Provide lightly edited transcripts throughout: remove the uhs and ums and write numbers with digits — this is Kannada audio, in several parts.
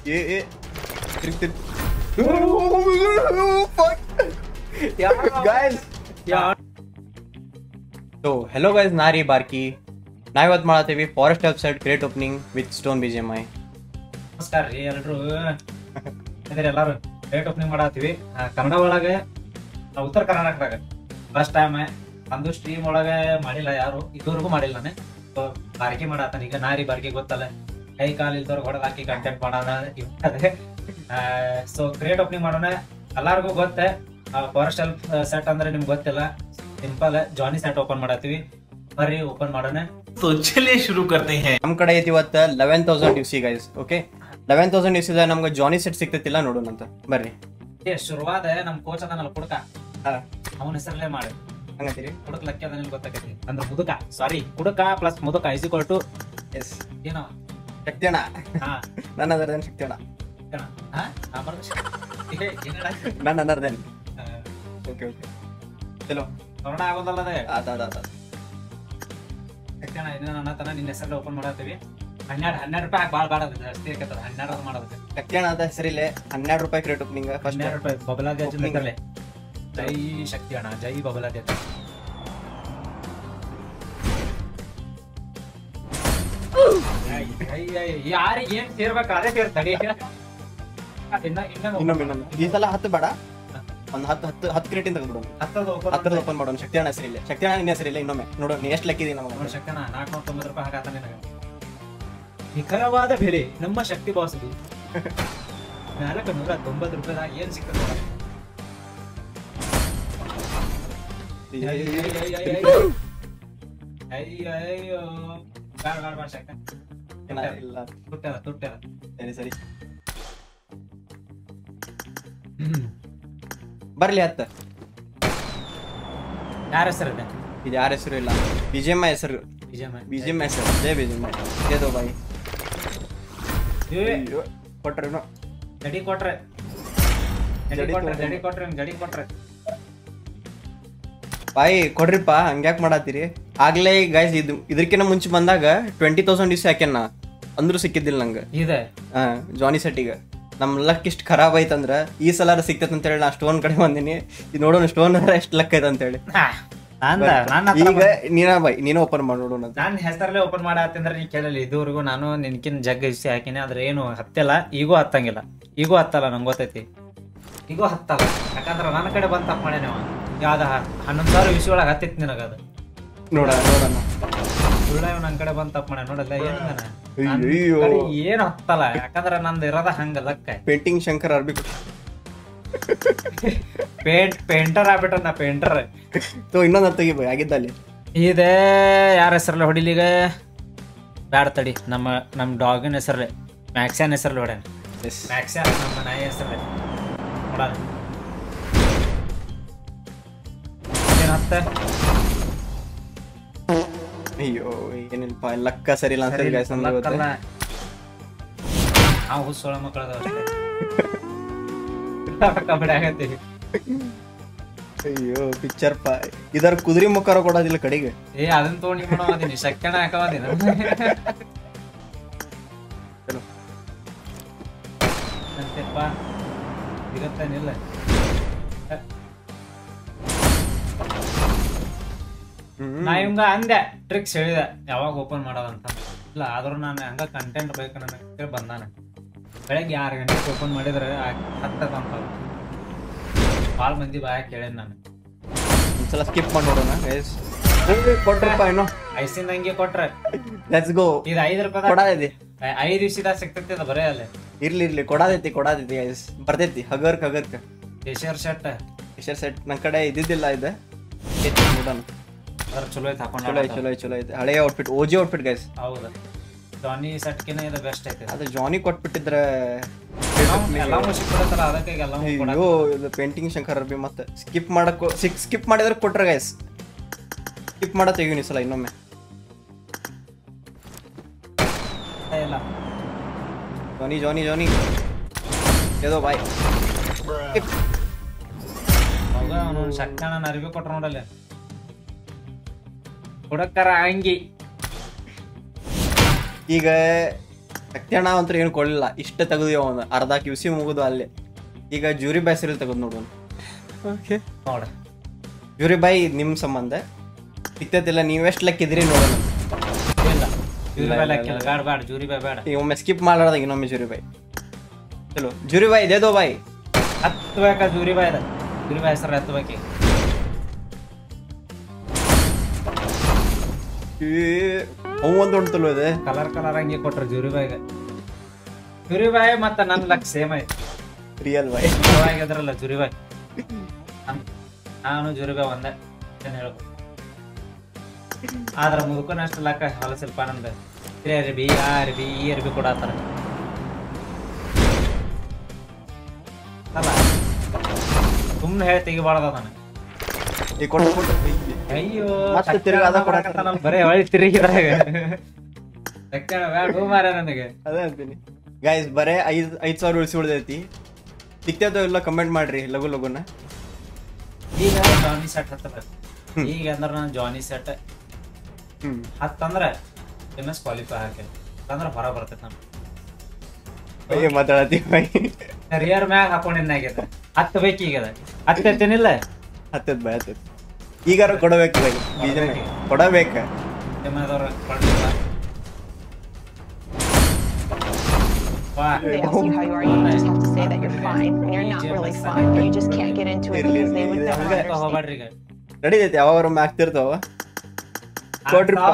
ए गाइस तो हेलो गाइस नारी बार्की ನಾವಿವತ್ತು ಮಾಡತ್ತೀವಿ forest help side crate opening with stone BGMI. ನಮಸ್ಕಾರ ರೀ ಎಲ್ರು ಎಲ್ಲಾರು ಕ್ರೇಟ್ ಓಪನಿಂಗ್ ಮಾಡತ್ತೀವಿ ಕನ್ನಡ ಒಳಗೆ ಉತ್ತರ ಕರ್ನಾಟಕದಾಗ ಫಸ್ಟ್ ಟೈಮ್ ಒಂದು ಸ್ಟ್ರೀಮ್ ಒಳಗೆ ಮಾಡಿಲ್ಲ ಯಾರು ಇದುವರೆಗೂ ಮಾಡಿಲ್ಲ ನಾನು ಬಾರ್ಕಿ ಮಾಡತ್ತಾನ ಈಗ ನಾರಿ ಬಾರ್ಕಿ ಗೊತ್ತಲ್ಲ ಕೈ ಕಾಲು ಇಲ್ದವ್ರು ಹೊಡೆದು ಹಾಕಿ ಕಂಟೆಂಟ್ ಮಾಡೋಣ ಇರ್ತದೆ ಸೊ ಕ್ರೇಟ್ ಓಪನಿಂಗ್ ಮಾಡೋಣ ಎಲ್ಲಾರ್ಗೂ ಗೊತ್ತೆ ಫಾರೆಸ್ಟ್ ಹೆಲ್ಪ್ ಸೆಟ್ ಅಂದ್ರೆ ನಿಮ್ಗೆ ಗೊತ್ತಿಲ್ಲ ಸಿಂಪಲ್ ಜಾನಿ ಸೆಟ್ ಓಪನ್ ಮಾಡತ್ತೀವಿ ಬರ್ರಿ ಓಪನ್ ಮಾಡೋಣ तो चलिए शुरू करते हैं ನಮ್ಮ ಕಡೆ ಐತಿ ಇವತ್ತು 11000 UC ಗೈಸ್ ಓಕೆ 11000 UC ದಾಗ ನಮ್ಗೆ ಜಾನಿ ಸೆಟ್ ಸಿಗ್ತೈತಿಲ್ಲ ನೋಡೋಣ ಅಂತ ಬರ್ರಿ ಶುರುವಾದ ನಮ್ ಕೋಚ್ ಅದನ್ನಲ್ಲ ಕುಡ್ಕ ಅವನ ಹೆಸರಲ್ಲೇ ಮಾಡಿ ಹಂಗಂತೀರಿ ಕುಡಕ್ ಲಕ್ಕಿ ಅದನ್ನ ಗೊತ್ತಾಗೈತಿ ಅಂದ್ರೆ ಮುದುಕ ಸಾರಿ ಕುಡಕ ಪ್ಲಸ್ ಮುದುಕ ಇಸ್ ಈಕ್ವಲ್ ಟು ಎಸ್ ಏನೋ ಶಕ್ತಿಯಣ್ಣ ಹಾ ನನ್ನ ಅದರ್ದೇನು ಶಕ್ತಿಯಣ್ಣ ನನ್ನ ಅನ್ನರ್ದೇನು ಓಕೆ ಓಕೆ ಚಲೋ ಕನ್ನಡ ಆಗೋದಲ್ಲದೆ ಆತ ಯಾಕಣ್ಣ ಇದನ್ನ ನನ್ನ ತನ ನಿನ್ನ ಹೆಸರಲ್ಲಿ ಓಪನ್ ಮಾಡತ್ತೀವಿ 12 ರೂಪಾಯಿ ಭಾಳ ಭಾಳ ಜಾಸ್ತಿ ಆಕತ್ತದ 12 ಮಾಡೋದಕ್ಕೆ ಶಕ್ತಿಯಣ್ಣ ಅಂತ ಹೆಸರಿಲ್ಲೇ 12 ರೂಪಾಯಿ ಕ್ರೇಟ್ ಓಪನಿಂಗ್ ಫಸ್ಟ್ 12 ರೂಪಾಯಿ ಬಬಲಾದಿ ಹೆಸರಲ್ಲೇ ಜೈ ಶಕ್ತಿ ಅಣ್ಣ ಜೈ ಬಬಲಾದಿ ಯಾರಿಗೆ ಏನ್ ಸೇರ್ಬೇಕು ಅದೇ ಸೇರ್ತಡಿ ಇನ್ನೊಮ್ಮೆ ಈ ಸಲ 10 ಬೇಡ ಒಂದು 10 ಕ್ರೇಟ್ ಇಂದ ತಗೊಂಡ್ಬಿಡೋಣ 10 ಓಪನ್ ಮಾಡೋಣ ಶಕ್ತಿಯಣ್ಣ ಹೆಸರಿಲ್ಲ ಶಕ್ತಿಯಣ್ಣ ನಿನ್ನ ಹೆಸರಿಲ್ಲ ಇನ್ನೊಮ್ಮೆ ನೋಡೋಣ ನೀ ಎಷ್ಟು ಲೆಕ್ಕಿದೆ ನಮಗೆ ಶಕ್ತಿಯಣ್ಣ 490 ರೂಪಾಯಿ ಹಾಕತ್ತ ನಿನಗೆ ನಿಖರವಾದ ಬೆಲೆ ನಮ್ಮ ಶಕ್ತಿ ಬಾಸದು 490 ರೂಪಾಯಿದಾಗ ಏನ್ ಸಿಗ್ತದೆ ಅಯ್ಯೋ ಬಾಳ ಶಕ್ತಿ ಇಲ್ಲ ತುಟ್ಟದ ಸರಿ ಬರ್ಲಿ 10 ಯಾರ ಹೆಸರಿದೆ ಇದು ಯಾರ ಹೆಸರು ಇಲ್ಲ BGMI ಹೆಸರು BGMI ಹೆಸರು ಜೈ BGMI ದೇದೋ ಬಾಯಿ ಕೊಟ್ರೇನು ಜಡಿ ಕೊಟ್ರೆ ಬಾಯಿ ಕೊಡ್ರಿಪ್ಪ ಹಂಗ್ಯಾಕ್ ಮಾಡತ್ತೀರಿ ಆಗ್ಲೇ ಗೈಸ್ ಇದಕ್ಕಿಂತ ಮುಂಚೆ ಬಂದಾಗ 20,000 UC ಹಾಕ್ಯಾನ ಅಂದ್ರೂ ಸಿಕ್ಕಿದ್ದಿಲ್ಲ ನಂಗೆ ಇದೆ ಜಾನಿ ಸೆಟ್ಟಿಗೆ ನಮ್ ಲಕ್ ಇಷ್ಟು ಖರಾಬ್ ಐತಂದ್ರ ಈ ಸಲ ಸಿಕ್ತೈತೆ ಅಂತ ಹೇಳಿ ನಾ ಸ್ಟೋನ್ ಕಡೆ ಬಂದಿನಿ ಇದು ನೋಡೋಣ ಸ್ಟೋನ್ ಎಷ್ಟು ಲಕ್ ಐತೆ ಅಂತ ಹೇಳಿ ಈಗ ನೀನು ಓಪನ್ ಮಾಡಿ ನೋಡೋಣ ನಾನು ಹೆಸರಲ್ಲೇ ಓಪನ್ ಮಾಡತ್ತಂದ್ರೆ ನೀ ಕೇಳಲಿ ಇದುವರೆಗೂ ನಾನು ನಿನ್ಕಿನ್ ಜಗ್ ಇಸಿ ಹಾಕಿನಿ ಆದ್ರೆ ಏನು ಹತ್ತಿಲ್ಲ ಈಗೂ ಹತ್ತಂಗಿಲ್ಲ ಈಗೂ ಹತ್ತಲ್ಲ ನಂಗೆ ಗೊತ್ತೈತಿ ಈಗೂ ಹತ್ತಲ್ಲ ಯಾಕಂದ್ರೆ ನನ್ನ ಕಡೆ ಬಂದ್ ತಪ್ಪ ಮಾಡ್ಯಾನ ಯಾವ್ದ 11,000 UC ಒಳಗೆ ಹತ್ತಿತ್ತು ನಿನಗದು ನೋಡೋಣ ಸುಳ್ಳ ನನ್ನ ಕಡೆ ಬಂದ್ ತಪ್ಪ ಮಾಡ್ಯಾನ ನೋಡಲ್ಲ ಏನು ಹತ್ತಲ್ಲ ಯಾಕಂದ್ರೆ ನಂದು ಇರೋದ ಹಂಗ ಲಕ್ಕ ಪೇಂಟಿಂಗ್ ಶಂಕರ್ ಅರ್ಬಿ ಪೇಂಟರ್ ಆಗ್ಬಿಟ್ರ ನಾ ಪೇಂಟರ್ ಇನ್ನೊಂದು ತೆಗಿ ಆಗಿದ್ದಲ್ಲಿ ಇದೇ ಯಾರ ಹೆಸರಲ್ಲ ಹೊಡಿಲಿಗ ಬ್ಯಾಡ ತಡಿ ನಮ್ಮ ಡಾಗಿನ ಹೆಸರಲ್ಲೇ ಮ್ಯಾಕ್ಸ್ಯಾನ್ ಹೆಸರಲ್ಲಿ ಹೊಡ್ಯಾನ ಮ್ಯಾಕ್ಸ್ಯಾನ್ ನಮ್ಮ ನಾಯಿ ಹೆಸರಲ್ಲೇ ನೋಡ ಏನತ್ತ ಅಯ್ಯೋ ಏನಿಲ್ಪ ಲಕ್ಕ ಸರಿ ಇಲ್ಲ ಅಂತ ನಾವು ಸೊಳ ಮಕ್ಕಳದ ಕಬಡ್ಡಿ ಆಗತ್ತೀವಿ ಅಯ್ಯೋ ಪಿಕ್ಚರ್ ಇದರ ಕುದುರೆ ಮುಖಾರ ಕೊಡೋದಿಲ್ಲ ಕಡೆಗೆ ಅದನ್ನ ತಗೊಂಡು ಮಾಡೋದೀನಿ ಶಕ್ಯಣ ಹಾಕವಾದಿನ ಅಂತೆಪ್ಪ ಸಿಗತ್ತೇನಿಲ್ಲ ನಾ ಇವಂಗ ಅಂದೆ ಟ್ರಿಕ್ಸ್ ಹೇಳಿದೆ ಯಾವಾಗ ಓಪನ್ ಮಾಡೋದಂತ ಇಲ್ಲ ಆದ್ರೂ ನಾನು ಹಂಗ ಕಂಟೆಂಟ್ ಬೇಕು ನನಗೆ ಬಂದಾನ ಬೆಳಗ್ಗೆ 6 ಗಂಟೆಗೆ ಓಪನ್ ಮಾಡಿದ್ರೆ 10 ಅಂತ ಭಾಳ ಮಂದಿ ಬಾಯ ಕೇಳೇನ್ ನಾನು ಒಂದ್ಸಲ ಸ್ಕಿಪ್ ಮಾಡಿ ನೋಡೋಣ ಕೊಟ್ರಪ್ಪ ಏನೋ ಐಸಿಂದ ಹಂಗೆ ಕೊಟ್ರೆ ಲೆಟ್ಸ್ ಗೋ ಇದು 5 ರೂಪಾಯಿ ಕೊಡಾದೈತಿ 5 ದಿವಸದ ಸಿಗ್ತೈತಿ ಅದ ಬರೇ ಅಲ್ಲೇ ಇರ್ಲಿ ಕೊಡಾದೈತಿ ಗೈಸ್ ಬರ್ತೈತಿ ಹಗರ್ಕ ಟೀಶರ್ಟ್ ಸೆಟ್ ನನ್ನ ಕಡೆ ಇದ್ದಿದ್ದಿಲ್ಲ ಇದೆ ನೋಡೋಣ ಚಲೋ ಐತೆ ಹಾಕೊಂಡು ಚಲೋ ಐತೆ ಹಳೆಯ ಔಟ್ಫಿಟ್ OG ಔಟ್ಫಿಟ್ ಗೈಸ್ ಹೌದು ಜಾನಿ ಸೆಟ್ಕಿನ ಇದು ಬೆಸ್ಟ್ ಐತೆ ಅದು ಜಾನಿ ಕೊಟ್ಬಿಟ್ಟಿದ್ರೆ ಎಲ್ಲಾನು ಸಿಕ್ಬಿಡತ್ತಲ್ಲ ಅದಕ್ಕೆ ಎಲ್ಲಾನು ಅಯ್ಯೋ ಇದು ಪೇಂಟಿಂಗ್ ಶಂಕರ್ ಅರ್ಬಿ ಮತ್ತೆ ಸ್ಕಿಪ್ ಮಾಡಿದ್ರೆ ಕೊಟ್ರೆ ಗೈಸ್ ಸ್ಕಿಪ್ ಮಾಡೋ ತೆಗಿನಿ ಸಲ ಇನ್ನೊಮ್ಮೆ ಇಲ್ಲ ಜಾನಿ ಏದೋ ಬಾಯ್ ಹೌದ ಅವನು ಶಕ್ತನ ಅರಿವಿ ಕೊಟ್ರ ನೋಡಲ್ಲ ಕೊಡಕ್ಕರ ಅಂಗಿ ಈಗ ಶಕ್ತಿ ಅಣ್ಣ ಅಂತೂ ಏನು ಕೊಡಲಿಲ್ಲ, ಇಷ್ಟ ತೆಗೆದು ಅವನು ಅರ್ಧ QC ಮುಗಿದು ಅಲ್ಲೇ. ಈಗ ಜೂರಿ ಬಾಯ್ ಸೀರಿಯಲ್ ತೆಗೆದು ನೋಡೋಣ. ಓಕೆ ನೋಡ ಜೂರಿ ಬಾಯ್ ನಿಮ್ಮ ಸಂಬಂಧ ಸಿಗ್ತೈತಿಲ್ಲ, ನೀವೆಷ್ಟು ಲೆಕ್ಕಿದ್ರಿ ನೋಡೋಣ. ಇಲ್ಲ ಜೂರಿ ಬಾಯ್ ಲೆಕ್ಕಿಲ್ಲ, ಬೇಡ ಬೇಡ ಜೂರಿ ಬಾಯ್ ಬೇಡ. ಈಗ ಒಮ್ಮೆ ಸ್ಕಿಪ್ ಮಾಡಾರ್ದಾಗ ಇನ್ನೊಮ್ಮೆ ಜೂರಿ ಬಾಯ್. ಚಲೋ ಜೂರಿ ಬಾಯ್ ದೇದೋ ಬಾಯ್ ಹತ್ಬೇಕಾ ಜೂರಿ ಬಾಯ್ ಜೂರಿ ಬಾಯ್ ಹೆಸರು ಹತ್ಬೇಕಿ. ಅವು ಒಂದು ಉಂಟಲ್ಲ ಇದೆ ಕಲರ್ ಹಂಗೆ ಕೊಟ್ರು ಜೂರಿ ಬಾಯ್ಗೆ. ಜೂರಿ ಬಾಯ್ ಮತ್ತ ನನ್ ಲಕ್ ಸೇಮ್ ಐತಿ. ರಿಯಲ್ ಬಾಯ್ ಆಗಿದ್ರಲ್ಲ ಜೂರಿ ಬಾಯ್, ನಾನು ಜೂರಿ ಬಾಯ್ ಒಂದೇ ಹೇಳ್ಬೇಕು. ಆದ್ರ ಮುದುಕನ ಅಷ್ಟು ಲಕ್ಕ ಹೊಲಸಿಲ್ಪ ನಮ್ದು. ಅರ್ಬಿ ಅರ್ಬಿ ಈ ಅರ್ಬಿ ಕೊಡತ್ತಾರ ಅಲ್ಲ, ಸುಮ್ನೆ ಹೇಳಿ ತೆಗಿಬಾರ್ದ ನಾನು. ಈಗ ಕೊಟ್ಟು ಅಯ್ಯೋ ಮತ್ತೆ ತಿರ್ಗಿ ಅದ ಕೊಡಕತ್ತಾನ. ಬರೇ ಹೊಳಿ ತಿರುಗಿದಾಗ ತಕ್ಷಣ ಬೇಡ ಮಾರ ನನಗೆ. ಅದೇ ಅಂತೀನಿ ಗೈಸ್, ಬರೇ 5,000 ಉಳಿಸಿ ಉಳ್ದೈತಿ. ಸಿಕ್ತೈತೋ ಇಲ್ಲ ಕಮೆಂಟ್ ಮಾಡ್ರಿ ಲಗು ಲಗುನ. ಈಗ ಜಾನಿ ಸೆಟ್ ಹತ್ತಬೇಕು. ಈಗ ಅಂದ್ರೆ ನಾನು ಜಾನಿ ಸೆಟ್ ಹತ್ತಂದ್ರೆ MS ಕ್ವಾಲಿಫೈ ಹಾಕಿ ಅಂದ್ರೆ ಹೊರ ಬರ್ತೈತೆ ನಮ್ಗೆ. ಮಾತಾಡತಿ ರಿಯರ್ ಮ್ಯಾಗ ಹಾಕೊಂಡಿನಾಗೈತೆ. ಹತ್ತಬೇಕು ಈಗ ಹತ್ತೈತೇನಿಲ್ಲ, ಹತ್ತದ್ ಬಾಯ್ ಹತ್ತದ್. ಈಗಾರ ಕೊಡಬೇಕು ಬೈ, ಬೀಜ ಕೊಡಬೇಕ. They ask you how you are, you just have to say that you're fine when you're not really fine, but you just can't get into it because they would never understand. ಹೋಗ್ಬೇಡ್ರಿ ಈಗ ನಡೀತೈತಿ, ಯಾವಾಗ ಆಗ್ತಿರ್ತಾವ. ಕೊಡ್ರಿಪ್ಪ,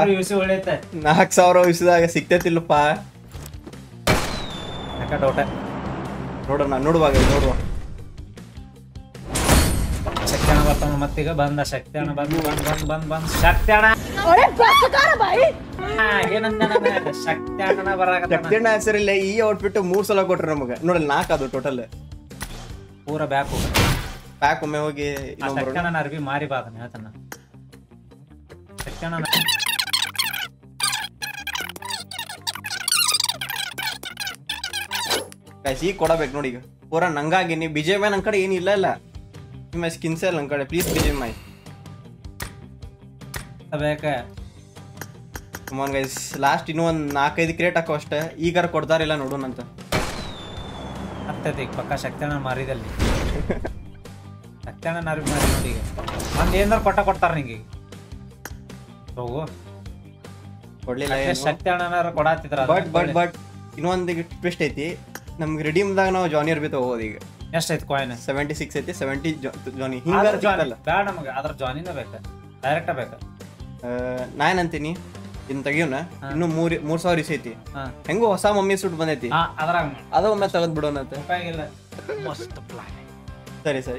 4,000 ಉಳಿಸಿದಾಗ ಸಿಕ್ತೈತಿಲ್ಲಪ್ಪ. ಡೌಟ ನೋಡೋಣ, ನೋಡುವಾಗ ನೋಡುವ. ಶಕ್ತಿಯಣ ಬರ್ತಾನ ಮತ್ತೀಗ ಬಂದ. ಶಕ್ತಿಯಣ ಬಂದ್ ಶಕ್ತಿಯಣ ಏನಂದ ಶಕ್ತಿಯಣ ಬರಾಕತ್ತಾನ. ಶಕ್ತಿಯಣ್ಣ ಹೆಸರಿಲ್ಲ, ಈ ಔಟ್ಫಿಟ್ 3 ಸಲ ಕೊಟ್ರು ನಮಗ. ನೋಡಲ್ಲ 4 ಅದು ಟೋಟಲ್. ಪೂರ ಬ್ಯಾಕ್ ಪ್ಯಾಕ್ ಒಮ್ಮೆ ಹೋಗಿ ಶಕ್ತಿಯಣ್ಣ ಅರ್ಬಿ ಮಾರಿ ಬಾದನ ಹೇಳ್ತಾನ. ಶಕ್ತಿಯಣ್ಣ ಈಗ ಕೊಡಬೇಕು ನೋಡಿ. ಈಗ ಪೂರ ನಂಗಾಗಿನಿ. ಬಿಜೆ ಮೈ ನನ್ ಕಡೆ ಏನಿಲ್ಲ ಇಲ್ಲ, ನಿಮ್ಮ ಸ್ಕಿನ್ಸೇ ಇಲ್ಲ ನನ್ ಕಡೆ. ಪ್ಲೀಸ್ ಬಿಜೆ ಮೈ ಬೇಕ. ಕಮಾನ್ ಗೈಸ್, ಲಾಸ್ಟ್ ಇನ್ನೂ ಒಂದು 4-5 ಕ್ರೇಟ್ ಹಾಕೋ ಅಷ್ಟೇ. ಈಗಾರ ಕೊಡ್ತಾರಿಲ್ಲ ನೋಡೋಣ ಅಂತ. ಹತ್ತೈತಿ ಈಗ ಪಕ್ಕ ಶಕ್ತಿಯಣ್ಣ ಮಾರಿದಲ್ಲಿ. ಶಕ್ತಿಯಣ್ಣ ಅರ್ಬಿ ಮಾರಿ ನೋಡಿ. ಈಗ ಒಂದ್ ಏನಾರು ಕೊಡ್ತಾರ ನಿಂಗೆ ಹೋಗು. ಕೊಡ್ಲಿಲ್ಲ ಶಕ್ತಿಯಣ್ಣ ಕೊಡತ್ತಿದ್ರ. ಬಟ್ ಇನ್ನೊಂದು ಟ್ವಿಸ್ಟ್ ಐತಿ. ನಮ್ಗೆ ರಿಡೀಮ್ದಾಗ ನಾವು ಜಾನಿಯರ್ ಬಿ ತಗೋದು. ಈಗ ಎಷ್ಟೈತಿ ಕಾಯಿನ್? 76 ಐತಿ. 70 ಜಾನಿ ಬೇಡ ನಮಗೆ. ಅದ್ರ ಜಾನಿನ ಬೇಕ, ಡೈರೆಕ್ಟ್ ಬೇಕ. ನಾನ್ ಅಂತೀನಿ ಇನ್ ತೆಗಿಯೋಣ. ಇನ್ನು 3,000 ಇಸೈತಿ. ಹೆಂಗೋ ಹೊಸ ಮಮ್ಮಿ ಸೂಟ್ ಬಂದೈತಿ, ಅದ್ರಾಗ ಅದ ಒಮ್ಮೆ ತಗದ್ ಬಿಡೋಣ ಅಂತ. ಸರಿ ಸರಿ,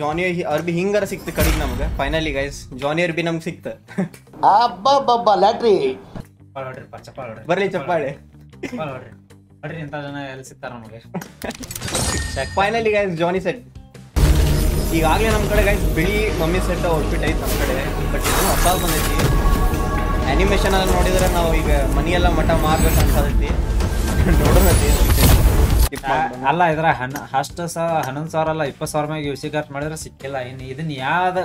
ಜಾನಿ ಅರ್ಬಿ ಹಿಂಗಾರ ಸಿಕ್ತ ಕಡಿಗೆ ನಮ್ಗೆ. ಫೈನಲಿ ಗೈಸ್ ಜಾನಿ ಅರ್ಬಿ ನಮ್ಗೆ ಸಿಕ್ತ. ಲ್ಯಾಟ್ರಿ ಬರ್ಲಿ ಚಪ್ಪಾಳೆ. ನೋಡ್ರಿ ಇಂಥ ಜನ ಎಲ್ಲಿ ಸಿಗ್ತಾರ ನಮಗೆ. ಫೈನಲಿ ಗೈಸ್ ಜಾನಿ ಸೆಟ್. ಈಗಾಗಲೇ ನಮ್ಮ ಕಡೆ ಗೈಸ್ ಬಿಳಿ ಮಮ್ಮಿ ಸೆಟ್ ಔಟ್ಫಿಟ್ ಐತೆ ನಮ್ಮ ಕಡೆ. ಬಟ್ ಇದು ಹೊಸ ಬಂದೈತಿ. ಆನಿಮೇಷನ್ ಅಲ್ಲಿ ನೋಡಿದ್ರೆ ನಾವು ಈಗ ಮನೆಯೆಲ್ಲ ಮಠ ಮಾರ್ಬೇಕು ಅನ್ಸತೈತಿ. ನೋಡೋಣ. ಅಲ್ಲ ಇದ್ರ 11,000 ಅಲ್ಲ 20,000 ಮ್ಯಾಗ UC ಖರ್ಚು ಮಾಡಿದ್ರೆ ಸಿಕ್ಕಿಲ್ಲ. ಇನ್ನು ಇದನ್ನ ಯಾವ್ದ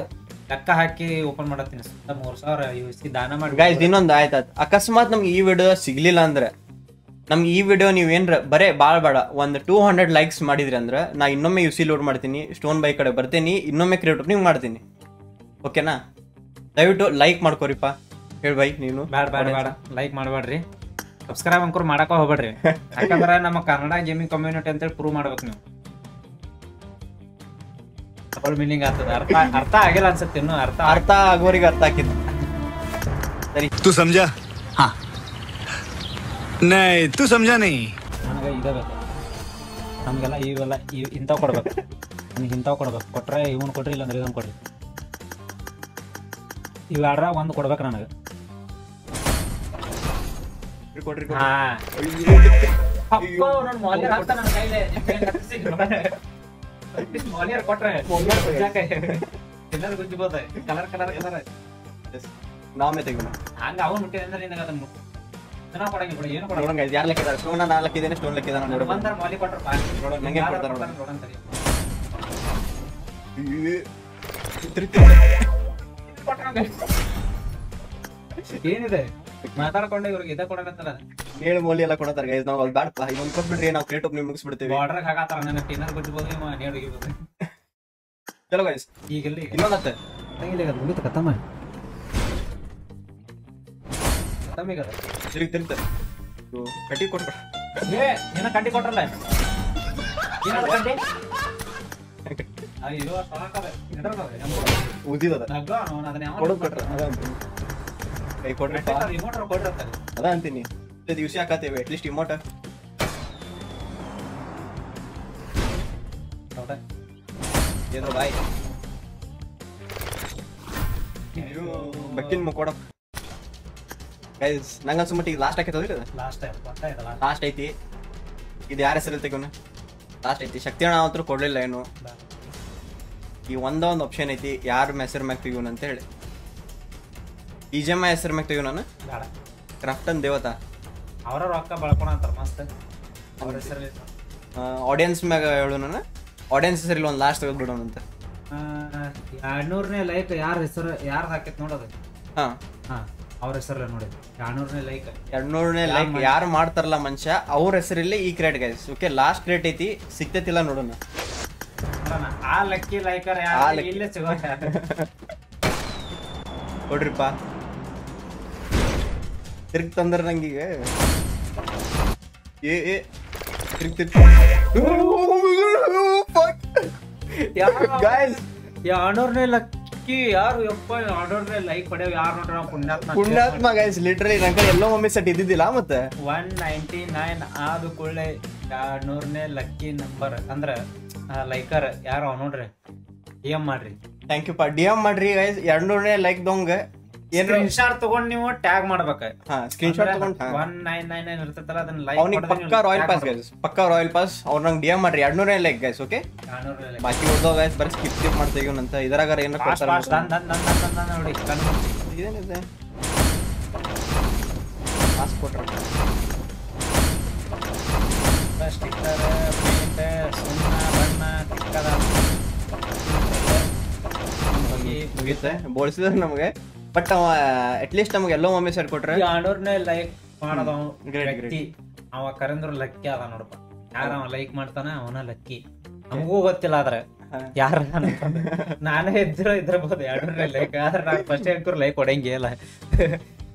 ಲೆಕ್ಕ ಹಾಕಿ ಓಪನ್ ಮಾಡತ್ತೀನಿ. 3,000 UC ದಾನ ಮಾಡಿ ಗೈಸ್. ಇನ್ನೊಂದು ಆಯ್ತು, ಅಕಸ್ಮಾತ್ ನಮ್ಗೆ ಈ ವಿಡಿಯೋ ಸಿಗ್ಲಿಲ್ಲ ಅಂದ್ರೆ, ನಮ್ಗೆ ಈ ವಿಡಿಯೋ ನೀವೇನ್ರ ಬರೇ ಭಾಳ ಬೇಡ ಒಂದು 200 ಲೈಕ್ಸ್ ಮಾಡಿದ್ರಿ ಅಂದ್ರೆ ನಾ ಇನ್ನೊಮ್ಮೆ UC ಲೋಡ್ ಮಾಡ್ತೀನಿ. ಸ್ಟೋನ್ ಬೈ ಕಡೆ ಬರ್ತೀನಿ, ಇನ್ನೊಮ್ಮೆ ಕ್ರಿಯೇಟ್ ಓಪನಿಂಗ್ ಮಾಡ್ತೀನಿ. ಓಕೆನಾ? ದಯವಿಟ್ಟು ಲೈಕ್ ಮಾಡ್ಕೋರಿಪ್ಪ. ಹೇಳಿ ಬೈ ನೀನು. ಬೇಡ ಲೈಕ್ ಮಾಡಬೇಡ್ರಿ, ಸಬ್ಸ್ಕ್ರೈಬ್ ಅಂಕರ್ ಮಾಡಕ ಹೋಗ್ಬೇಡ್ರಿ. ಯಾಕಂದ್ರೆ ನಮ್ಮ ಕನ್ನಡ ಗೇಮಿಂಗ್ ಕಮ್ಯುನಿಟಿ ಅಂತೇಳಿ ಪ್ರೂವ್ ಮಾಡ್ಬೇಕು ನೀವು. ಡಬಲ್ ಮೀನಿಂಗ್ ಆಗ್ತದ. ಅರ್ಥ ಆಗಿಲ್ಲ ಅನ್ಸುತ್ತೆ. ಇನ್ನು ಅರ್ಥ ಆಗೋರಿಗೆ ಅರ್ಥ ಆಕಿತ್ತು. ಸರಿ, तू समझा? हाँ नहीं तू समझा नहीं. ನನಗೆ ಇದೇ ಬೇಕು. ನಮಗೆಲ್ಲ ಇವೆಲ್ಲ ಇಂಥವು ಕೊಡ್ಬೇಕು. ನನಗೆ ಇಂಥವು ಕೊಡ್ಬೇಕು. ಕೊಟ್ರೆ ಇವನ್ ಕೊಡ್ರಿ, ಇಲ್ಲಾಂದ್ರೆ ಇದನ್ನು ಕೊಡ್ರಿ. ಇವೆರಡ್ರಾಗ ಒಂದು ಕೊಡ್ಬೇಕು ನನಗೆ. ಹಾ ಕೊಟ್ರೆ ಗುಂಜಿಬೋದ. ಕಲರ್ ನಾವೇ ತೆಗೋಣ. ಹಂಗ ಅವನ್ ಮುಟ್ಟಿದೆ ಅಂದ್ರೆ ನಿನಗೆ ಅದನ್ನ ಮುಟ್ಟು ಕೊಡಂಗಿಲ್ಲ. ಏನು ಕೊಡ ಯಾರು ಲೆಕ್ಕಿದ್ದಾರೆ? ಸ್ಟೋನ್ 4 ಇದ್ದೇನೆ, ಸ್ಟೋನ್ ಲೆಕ್ಕಿದ್ದಾನೆ. ಬಂದ್ರೆ ಮಾಲಿ ಕೊಟ್ರೆ ನಂಗೆ ಕೊಡ್ತಾರೆ ಏನಿದೆ ಮಾತಾಡ್ಕೊಂಡೆ ಇವ್ರಿಗೆ ಇದ ಕೊಡಕತ್ತಲ್ಲ. ನೇಳು ಮೋಲಿ ಎಲ್ಲ ಕೊಡತಾರ ಗೈಸ್. ನಾವು ಬ್ಯಾಡ ಇದೊಂದು ಕೊಟ್ಬಿಟ್ರಿ ನಾವು ಕ್ರಿಯೇಟ್ ಓಪನಿಂಗ್ ಮುಗಿಸ್ಬಿಡ್ತೀವಿ. ಬಾರ್ಡರ್ ಹಾಕತ್ತಾರ ನನ್ನ ಟಿನ್ನರ್ ಬಿಟ್ಬೋದು ನಿಮ್ಮ ನೇಡು ಹೋಗಿಬೋದು. ಚಲೋ ಗೈಸ್ ಈಗೆಲ್ಲಿ ಇನ್ನೊಂದತ್ತೆ ತಂಗಿಲ್ಲ ಮುಗಿತು ಕತ್ತಮ್ಮ ಕತ್ತಮ್ಮಿಗದ ತಿರುಗ್ತಿರ್ತ ಕಟ್ಟಿ ಕೊಟ್ಬಿಡ. ಏ ನಿನ್ನ ಕಂಡಿ ಕೊಟ್ರಲ್ಲ ಏನಾದ್ರು ಕಂಡಿ ಇದು ಸಾಕದ ಉದಿದದ ನಗ್ಗ ಅವನು ಅದನ್ನ ಯಾವ ಕೊಡೋದು ಕೊಟ್ರ ಕೈ ಕೊಟ್ರಿ ರಿಮೋಟ್ ಕೊಟ್ಟಿರ್ತಾರೆ. ಅದ ಅಂತೀನಿ ದಿವಸ ಹಾಕತ್ತೇವೆ ಅಟ್ಲೀಸ್ಟ್ ಇಮೋಟ. ಹೌದಾ ಏನೋ ಬಾಯ್ ಬಕ್ಕಿನ ಮುಕ್ಕೋಡ ಗೈಸ್. ನಂಗೆ ಅನ್ಸುಮಟ್ಟಿ ಈಗ ಲಾಸ್ಟ್ ಹಾಕೈತದ್ರಿ ಅದು. ಲಾಸ್ಟ್ ಟೈಮ್ ಕೊಟ್ಟ ಇದಲ್ಲ ಲಾಸ್ಟ್ ಐತಿ. ಇದು ಯಾರ ಹೆಸರಲ್ಲಿ ತೆಗೋಣ ಲಾಸ್ಟ್ ಐತಿ. ಶಕ್ತಿ ಅಣ್ಣ ಅಂತೂ ಕೊಡ್ಲಿಲ್ಲ ಏನು. ಈ ಒಂದು ಆಪ್ಷನ್ ಐತಿ ಯಾರ ಹೆಸರು ಮ್ಯಾಗ ತೆಗೋಣ ಅಂತ ಹೇಳಿ. ಈಜಮ್ಮ ಹೆಸರು ಮ್ಯಾಗ ತೆಗೋ ನಾನು ಬೇಡ ಕ್ರಾಫ್ಟನ್ ದೇವತಾ ಅವರ ರೊಕ್ಕ ಬಳಕೋಣ ಅಂತಾರ ಮಸ್ತ್ ಅವ್ರ ಹೆಸರಲ್ಲಿ ಆಡಿಯನ್ಸ್ ಮ್ಯಾಗ ಹೇಳು ನಾನು. ಆಡಿಯನ್ಸ್ ಹೆಸರಲ್ಲಿ ಒಂದು ಲಾಸ್ಟ್ ತೆಗೆದು ಬಿಡೋಣ ಅಂತ. 200ನೇ ಲೈಕ್ ಯಾರ ಹೆಸರು ಯಾರ್ದು ಹಾಕೈತಿ ನೋಡೋದು. ಹಾಂ ಹಾ ಅವ್ರ ಹೆಸರಲ್ಲ ನೋಡಿ 200ನೇ ಲೈಕ್ 200ನೇ ಲೈಕ್ ಯಾರು ಮಾಡ್ತಾರಲ್ಲ ಮನುಷ್ಯ ಅವ್ರ ಹೆಸರಲ್ಲಿ ಈ crate guys. Okay last crate ಐತಿ ಸಿಗ್ತೈತಿಲ್ಲ ನೋಡೋಣ. ಆ ಲಕ್ಕಿ ಲೈಕರ್ ಇಲ್ಲೇ ಸಿಗೋ ಕೊಡ್ರಿಪ್ಪ ತಿರ್ಗ್ ತಂದ್ರ ನಂಗೀಗ ಏ ತಿರ್ಗ್ ಗಾಯ್ಸ್ 200ನೇ ಲಕ್ಕಿ ಯಾರು ಯಪ್ಪ 200ನೇ ಲೈಕ್ ಹೊಡೆಯವ್ ಯಾರು ನೋಡ್ರ ಪುಣ್ಯಾತ್ಮ ಗೈಸ್. ಲಿಟ್ರಲಿ ನಂಗೆ ಎಲ್ಲೋ ಮಮ್ಮಿ ಸೆಟ್ ಇದ್ದಿದ್ದಿಲ್ಲ ಮತ್ತೆ 199 ಆದ ಕೂಡಲೇ 200ನೇ ಲಕ್ಕಿ ನಂಬರ್ ಅಂದ್ರ ಲೈಕರ್ ಯಾರು ಅವ್ ನೋಡ್ರಿ DM ಮಾಡ್ರಿ. ಥ್ಯಾಂಕ್ ಯು ಪಾ ಡಿ ಎಂ ಮಾಡ್ರಿ ಗೈಸ್. 200ನೇ ಲೈಕ್ ದೊಂಗ ಏನ್ ಸ್ಕ್ರೀನ್ಶಾಟ್ ತಗೊಂಡ್ ನೀವು ಟ್ಯಾಗ್ ಮಾಡ್ಬೇಕ. ಹಾ ಸ್ಕ್ರೀನ್ಶಾಟ್ ತಗೊಂಡ್ 1999 ಇರ್ತೈತಲ್ಲ ಅದನ್ನ ಲೈಕ್ ಅವ್ನಿಗೆ ಪಕ್ಕಾ ರಾಯಲ್ ಪಾಸ್ ಗೈಸ್. ಪಕ್ಕಾ ರಾಯಲ್ ಪಾಸ್ ಅವ್ರ ನಂಗೆ ಡಿ ಎಂ ಮಾಡ್ರಿ 200ನೇ ಲೈಕ್ ಗೈಸ್. ಓಕೆ 200ನೇ ಲೈಕ್ ಬಾಕಿ ಉಳ್ದೋ ಗೈಸ್ ಬರೀ ಸ್ಕಿಪ್ ಮಾಡ್ತೇವನಂತ ಇದ್ರಾಗ ಏನಾರ ಫಾಸ್ಟ್ ಫಾಸ್ಟ್ ಕೊಡ್ತಾರ ದನ್ ನೋಡಿ ಕಣ್ಣು ಇದೇನಿದೆ ಪಾಸ್ ಕೊಟ್ರ ಸ್ಟಿಕ್ಕರ್ ಪೇಂಟ್ ಸುಣ್ಣ ಬಣ್ಣ ತಿಕ್ಕದ ಮುಗಿಯುತ್ತೆ ಬೋಳ್ಸಿದ್ರೆ ನಮಗೆ. ಬಟ್ ಅವ ಅಟ್ಲೀಸ್ಟ್ ನಮಗೆ ಎಲ್ಲೋ ಮಮ್ಮಿ ಸೈಡ್ ಕೊಟ್ರೆ 200ನೇ ಲೈಕ್ ಮಾಡೋದ Great, ವ್ಯಕ್ತಿ ಅವ ಕರೆಂದ್ರ ಲಕ್ಕಿ ಅದ ನೋಡಪ್ಪ. ಯಾರ ಅವ ಲೈಕ್ ಮಾಡ್ತಾನ ಅವನ ಲಕ್ಕಿ. ನಮಗೂ ಗೊತ್ತಿಲ್ಲ ಆದ್ರೆ ಯಾರ ನಾನೇ ಇದ್ರಬಹುದು 200ನೇ ಲೈಕ್ ಆದ್ರೆ ನಾನು ಫಸ್ಟ್ ಅಂಕರ್ ಲೈಕ್ ಕೊಡಂಗೆ ಇಲ್ಲ.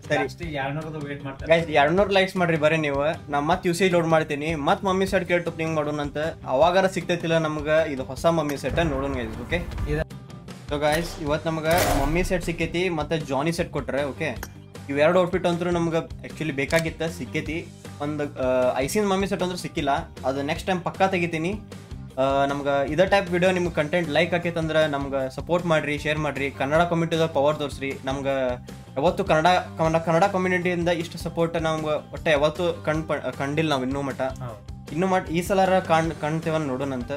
ಸರಿ 200 ವೇಟ್ ಮಾಡ್ತಾರೆ ಗೈಸ್ 200 ಲೈಕ್ಸ್ ಮಾಡ್ರಿ ಬರೀ ನೀವು. ನಾ ಮತ್ತೆ ಯೂಸಿ ಲೋಡ್ ಮಾಡ್ತೀನಿ ಮತ್ತೆ ಮಮ್ಮಿ ಸೆಟ್ ಕೇಳಿ ಟುಪ್ನಿಂಗ್ ಮಾಡೋಣ ಅಂತ. ಅವಾಗಾರ ಸಿಗ್ತೈತಿಲ್ಲ ನಮ್ಗೆ ಇದು ಹೊಸ ಮಮ್ಮಿ ಸೆಟ್ ನೋಡೋಣ ಗೈಸ್. ಓಕೆ ಸೊ ಗೈಸ್ ಇವತ್ತು ನಮ್ಗೆ ಮಮ್ಮಿ ಸೆಟ್ ಸಿಕ್ಕೈತಿ ಮತ್ತೆ ಜಾನಿ ಸೆಟ್ ಕೊಟ್ರೆ. ಓಕೆ ಇವೆರಡು ಔಟ್ಫಿಟ್ ಅಂತೂ ನಮ್ಗೆ ಆ್ಯಕ್ಚುಲಿ ಬೇಕಾಗಿತ್ತು ಸಿಕ್ಕೈತಿ. ಒಂದು ಐಸಿನ ಮಮ್ಮಿ ಸೆಟ್ ಅಂದ್ರೂ ಸಿಕ್ಕಿಲ್ಲ. ಅದು ನೆಕ್ಸ್ಟ್ ಟೈಮ್ ಪಕ್ಕಾ ತೆಗಿತೀನಿ. ನಮ್ಗೆ ಇದೇ ಟೈಪ್ ವಿಡಿಯೋ ನಿಮ್ಗೆ ಕಂಟೆಂಟ್ ಲೈಕ್ ಆಕೈತಂದ್ರೆ ನಮ್ಗೆ ಸಪೋರ್ಟ್ ಮಾಡಿರಿ, ಶೇರ್ ಮಾಡಿರಿ, ಕನ್ನಡ ಕಮ್ಯುನಿಟಿದ ಪವರ್ ತೋರಿಸ್ರಿ. ನಮ್ಗೆ ಯಾವತ್ತು ಕನ್ನಡ ಕಮ್ಯುನಿಟಿಯಿಂದ ಇಷ್ಟು ಸಪೋರ್ಟ್ ನಮ್ಗೆ ಒಟ್ಟು ಯಾವತ್ತು ಕಂಡಿಲ್ಲ ನಾವು ಇನ್ನೂ ಮಟ್ಟ. ಈ ಸಲ ಕಾಣ್ತೇವನ್ನ ನೋಡೋಣಂತ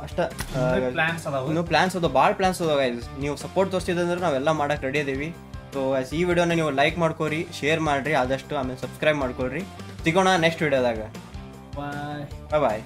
ಅಷ್ಟ. ಇನ್ನೂ ಪ್ಲಾನ್ಸ್ ಅದ ಭಾಳ ಪ್ಲಾನ್ಸ್ ಅದಾವ ಗೈಸ್. ನೀವು ಸಪೋರ್ಟ್ ತೋರಿಸಿದ್ರೆ ನಾವೆಲ್ಲ ಮಾಡಕ್ಕೆ ರೆಡಿ ಇದೀವಿ. ಸೊ ಈ ವಿಡಿಯೋನ ನೀವು ಲೈಕ್ ಮಾಡ್ಕೊರಿ, ಶೇರ್ ಮಾಡಿರಿ ಆದಷ್ಟು, ಆಮೇಲೆ ಸಬ್ಸ್ಕ್ರೈಬ್ ಮಾಡ್ಕೊಳ್ರಿ. ಸಿಗೋಣ ನೆಕ್ಸ್ಟ್ ವಿಡಿಯೋದಾಗ. ಬಾಯ್ ಬಾಯ್.